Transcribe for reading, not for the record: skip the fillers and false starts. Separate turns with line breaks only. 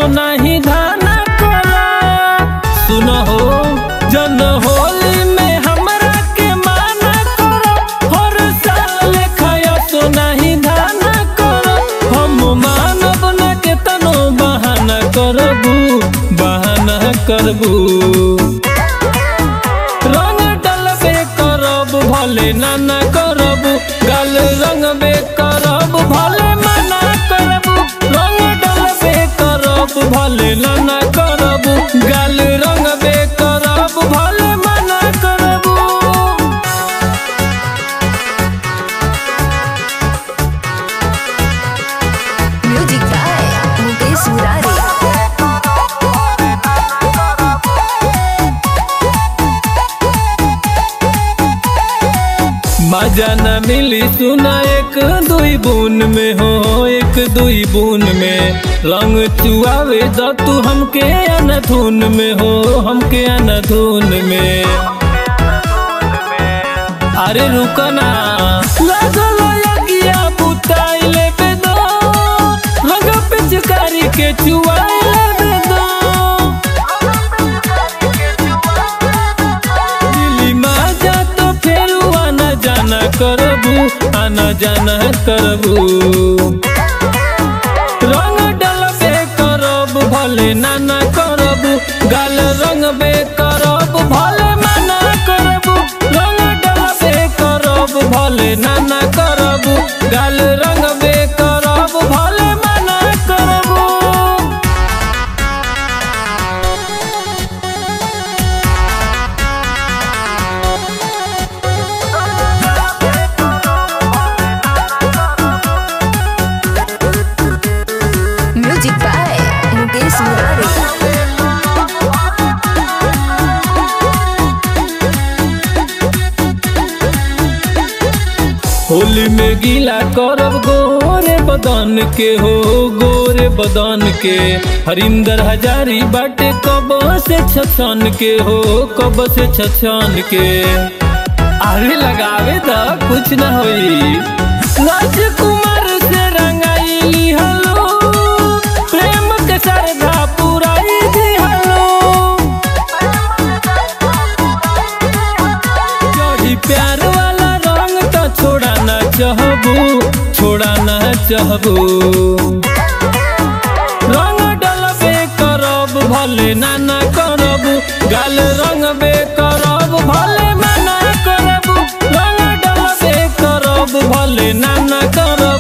नहीं धाना करो। सुनो हो जन होली में हमरा के माना करो, हर साल खाया तो नहीं धाना करो। हम मानब न के तनो बहाना करबू, बहाना करबू। रंग डलबे करब भले नाना करबू, गाल रंगबे करब भले मना करबू। रंग डलबे करब भले नाना करबू, गाल रंगबे करब भले मना करबू।
Music by Mukesh Murari.
मजा न मिली सुना एक दुई बून में हो, एक दुई बून में रंग चुआवे द तू हमके अनधुन में हो, हमके अनधुन में। अरे रुकना लागल यगिया बुताई लेबे दो, रंग पिचकारी के चुआई लेबे दो। दिल्ली में जा तो फेर आना जाना करबू, आना जाना करबू। रंग डलबे करब भले नाना करबू, गाल रंगबे करब भले मना करबू। रंग डलबे करब भले नाना करबू, गाल रंगबे करब भले मना करबू।
Music by Mukesh Murari.
होली में गीला करब गोरे बदन के हो, गोरे बदन के। हरिंदर हजारी बाटे कब से छछन के हो, कब से छछन के। आगे लगावे तो कुछ न होई। राजकुमार से रंगाइली हलो, प्रेम के श्रद्धा पुराई दी हलो। जड़ी प्यार वाला रंग तो छोड़ा ना चाहबू, छोड़ा ना चाहबू। रंग डलबे करब भले नाना करबू, गाल रंगबे करब भले मना करबू। रंग डलबे करब भले नाना करब।